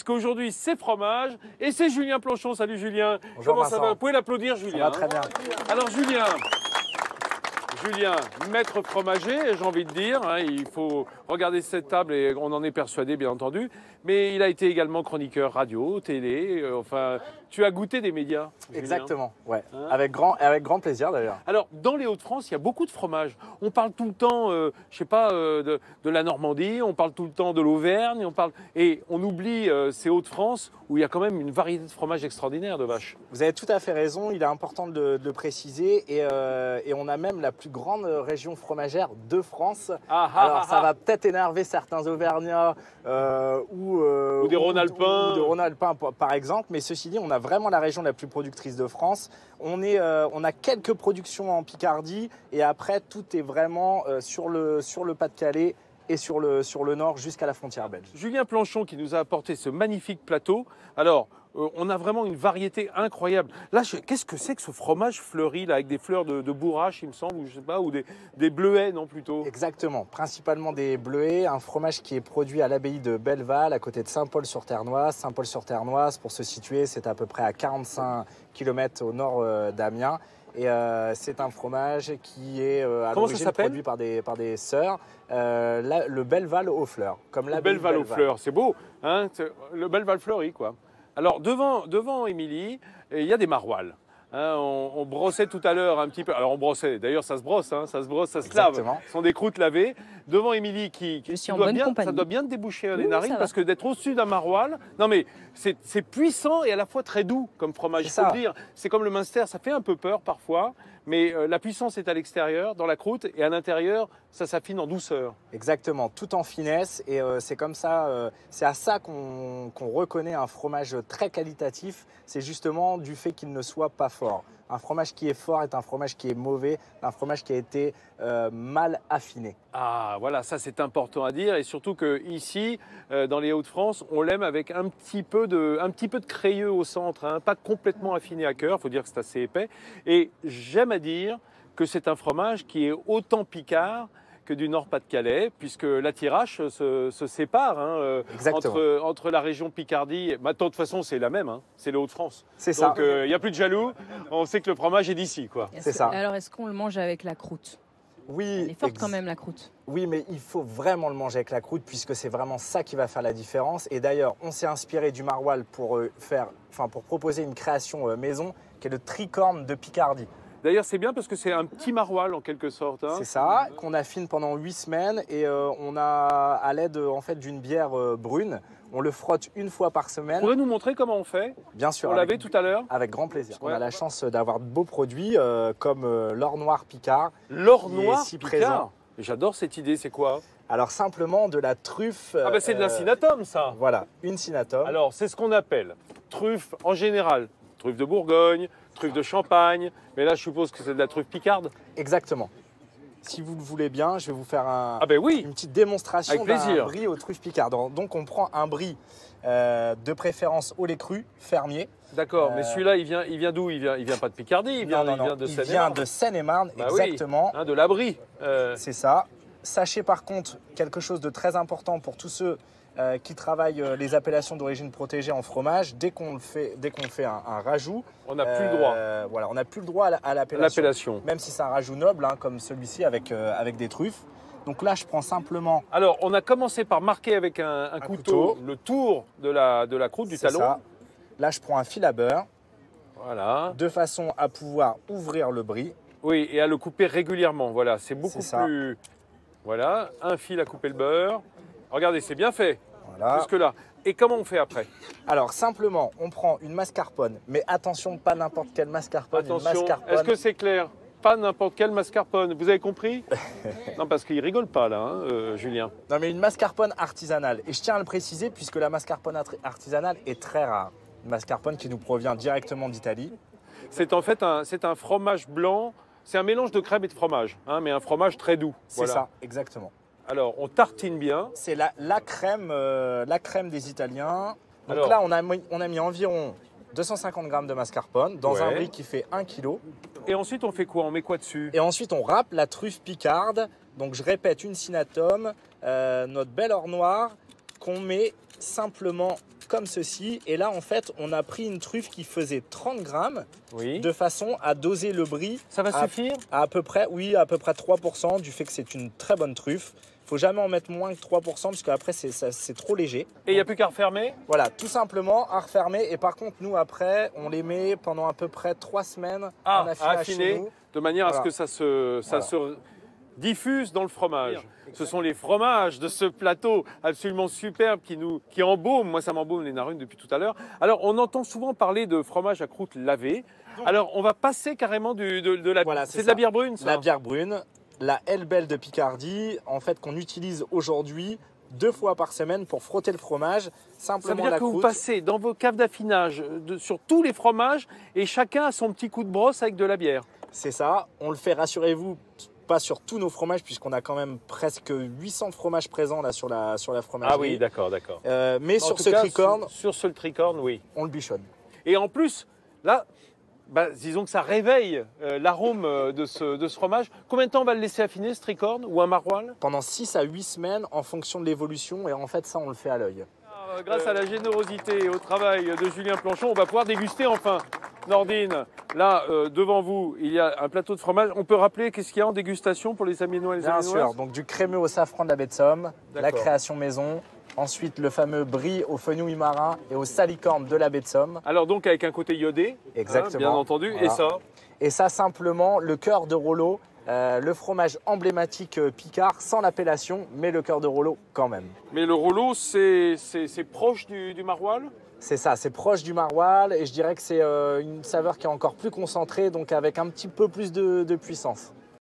puisqu'aujourd'hui c'est fromage et c'est Julien Planchon. Salut Julien. Bonjour Comment ça Vincent. va? Vous pouvez l'applaudir Julien. Ça va très bien. Alors Julien, maître fromager, j'ai envie de dire, hein, il faut regarder cette table et on en est persuadé bien entendu, mais il a été également chroniqueur radio, télé, enfin, tu as goûté des médias. Julien. Exactement, ouais. Hein? Avec grand plaisir d'ailleurs. Alors, dans les Hauts-de-France, il y a beaucoup de fromages. On parle tout le temps, je sais pas, de la Normandie, on parle tout le temps de l'Auvergne, et on oublie ces Hauts-de-France où il y a quand même une variété de fromages extraordinaire de vaches. Vous avez tout à fait raison, il est important de le préciser et on a même la plus grande région fromagère de France. Alors ça va peut-être énerver certains Auvergnats ou des Rhône-Alpins. Ou de Rhône-Alpins par exemple, mais ceci dit, on a vraiment la région la plus productrice de France. On a quelques productions en Picardie et après tout est vraiment sur le Pas-de-Calais et sur le nord jusqu'à la frontière belge. Julien Planchon qui nous a apporté ce magnifique plateau. Alors, on a vraiment une variété incroyable. Là, qu'est-ce que c'est que ce fromage fleuri là, avec des fleurs de bourrache, il me semble, ou je sais pas, ou des bleuets, non plutôt? Exactement, principalement des bleuets, un fromage qui est produit à l'abbaye de Belleval, à côté de Saint-Paul-sur-Ternoise. Saint-Paul-sur-Ternoise, pour se situer, c'est à peu près à 45 km au nord d'Amiens. Et c'est un fromage qui est à l'origine produit par des sœurs. Le Belleval aux fleurs, comme la Belleval aux fleurs, c'est beau, hein, le Belleval fleuri, quoi. Alors, devant Émilie, il y a des maroilles. Hein, on brossait tout à l'heure un petit peu. Alors, on brossait. D'ailleurs, ça se brosse, hein, ça se lave. Ce sont des croûtes lavées. Devant Émilie, ça doit bien te déboucher les narines parce que d'être au-dessus d'un maroilles, non mais c'est puissant et à la fois très doux comme fromage. Il faut le dire. C'est comme le Munster, ça fait un peu peur parfois, mais la puissance est à l'extérieur, dans la croûte, et à l'intérieur, ça s'affine en douceur. Exactement, tout en finesse. Et c'est comme ça, c'est à ça qu'on reconnaît un fromage très qualitatif. C'est justement du fait qu'il ne soit pas fort. Un fromage qui est fort est un fromage qui est mauvais, un fromage qui a été mal affiné. Ah, voilà, ça c'est important à dire. Et surtout qu'ici, dans les Hauts-de-France, on l'aime avec un petit peu de crayeux au centre, hein, pas complètement affiné à cœur, il faut dire que c'est assez épais. Et j'aime à dire que c'est un fromage qui est autant picard que du Nord-Pas-de-Calais, puisque l'attirache se sépare hein, entre la région Picardie. Bah, de toute façon, c'est la même, hein, c'est les Hauts-de-France. C'est ça. Donc, il n'y a plus de jaloux, on sait que le fromage est d'ici, quoi. C'est ça. Alors, est-ce qu'on le mange avec la croûte? Oui. Elle est forte quand même, la croûte. Oui, mais il faut vraiment le manger avec la croûte, puisque c'est vraiment ça qui va faire la différence. Et d'ailleurs, on s'est inspiré du maroilles pour proposer une création maison, qui est le tricorne de Picardie. D'ailleurs, c'est bien parce que c'est un petit maroilles en quelque sorte. Hein. C'est ça, qu'on affine pendant 8 semaines et on a à l'aide en fait, d'une bière brune. On le frotte une fois par semaine. Vous pourriez nous montrer comment on fait? Bien sûr. On l'avait tout à l'heure. Avec grand plaisir. Ouais. On a la chance d'avoir de beaux produits comme l'or noir Picard. L'or noir Picard. J'adore cette idée, c'est quoi? Alors simplement de la truffe. Ah ben c'est de l'incinnatum ça. Voilà, une cinnatum. Alors c'est ce qu'on appelle truffe en général. Truffe de Bourgogne, truffe de Champagne, mais là je suppose que c'est de la truffe picarde. Exactement. Si vous le voulez bien, je vais vous faire une petite démonstration d'un brie aux truffes picardes. Donc on prend un brie de préférence au lait cru, fermier. D'accord, mais celui-là il vient d'où? Il vient pas de Picardie, il vient de Seine-et-Marne. Il vient de Seine-et-Marne, exactement. Oui, hein, de la brie. C'est ça. Sachez par contre quelque chose de très important pour tous ceux qui travaillent les appellations d'origine protégée en fromage. Dès qu'on fait un rajout, on n'a plus le droit. Voilà, on n'a plus le droit à l'appellation. Même si c'est un rajout noble, hein, comme celui-ci avec des truffes. Donc là, je prends simplement. Alors, on a commencé par marquer avec un couteau le tour de la croûte du talon. Ça. Là, je prends un fil à beurre. Voilà. De façon à pouvoir ouvrir le brie. Oui, et à le couper régulièrement. Voilà, c'est beaucoup plus. Voilà, un fil à couper le beurre. Regardez, c'est bien fait. Voilà. Jusque-là. Et comment on fait après? Alors, simplement, on prend une mascarpone. Mais attention, pas n'importe quelle mascarpone. Attention, est-ce que c'est clair? Pas n'importe quelle mascarpone. Vous avez compris? Non, parce qu'il rigole pas, là, hein, Julien. Non, mais une mascarpone artisanale. Et je tiens à le préciser, puisque la mascarpone artisanale est très rare. Une mascarpone qui nous provient directement d'Italie. C'est en fait un fromage blanc. C'est un mélange de crème et de fromage, hein, mais un fromage très doux. C'est ça, exactement. Alors, on tartine bien. C'est la crème des Italiens. Donc là, on a mis environ 250 grammes de mascarpone dans un brie qui fait 1 kg. Et ensuite, on fait quoi? On met quoi dessus? Et ensuite, on râpe la truffe picarde. Donc, je répète, une cinnatum, notre bel or noir qu'on met simplement comme ceci. Et là, en fait, on a pris une truffe qui faisait 30 grammes Oui. de façon à doser le brie Ça va à, suffire? à peu près, oui, à peu près 3% du fait que c'est une très bonne truffe. Il faut jamais en mettre moins que 3% parce qu'après, c'est trop léger. Et il n'y a plus qu'à refermer? Voilà, tout simplement à refermer. Et par contre, nous, après, on les met pendant à peu près 3 semaines en À affinage chez affiner, nous. de manière à ce Voilà. que ça se diffuse dans le fromage. Ce sont les fromages de ce plateau absolument superbe qui embaume. Moi, ça m'embaume les narines depuis tout à l'heure. Alors, on entend souvent parler de fromage à croûte lavée. Alors, on va passer carrément de la... Voilà, c'est de la bière brune, ça? La bière brune, la L-Belle de Picardie, en fait, qu'on utilise aujourd'hui 2 fois par semaine pour frotter le fromage. Ça veut Simplement dire la que vous croûte. passez dans vos caves d'affinage sur tous les fromages et chacun a son petit coup de brosse avec de la bière. C'est ça. On le fait, rassurez-vous, pas sur tous nos fromages, puisqu'on a quand même presque 800 fromages présents là sur la fromagerie. Ah oui, d'accord. Mais En sur tout ce cas, tricorne, sur ce tricorne, oui. on le bichonne. Et en plus, là, disons que ça réveille l'arôme de ce fromage. Combien de temps on va le laisser affiner, ce tricorne ou un maroilles? Pendant 6 à 8 semaines en fonction de l'évolution. Et en fait, ça, on le fait à l'œil. Grâce à la générosité et au travail de Julien Planchon, on va pouvoir déguster enfin. Nordine, là, devant vous, il y a un plateau de fromage. On peut rappeler qu'est-ce qu'il y a en dégustation pour les Amiénois et les Bien Amiénoises? sûr, donc du crémeux au safran de la baie de Somme, la D'accord. création maison. Ensuite, le fameux brie au fenouil marin et au salicorne de la baie de Somme. Alors donc avec un côté iodé, Exactement. bien entendu. Voilà. Et ça? Et ça, simplement, le cœur de Rollo, le fromage emblématique Picard, sans l'appellation, mais le cœur de Rollo quand même. Mais le rouleau, c'est proche du maroilles? C'est ça, c'est proche du maroilles et je dirais que c'est une saveur qui est encore plus concentrée, donc avec un petit peu plus de puissance.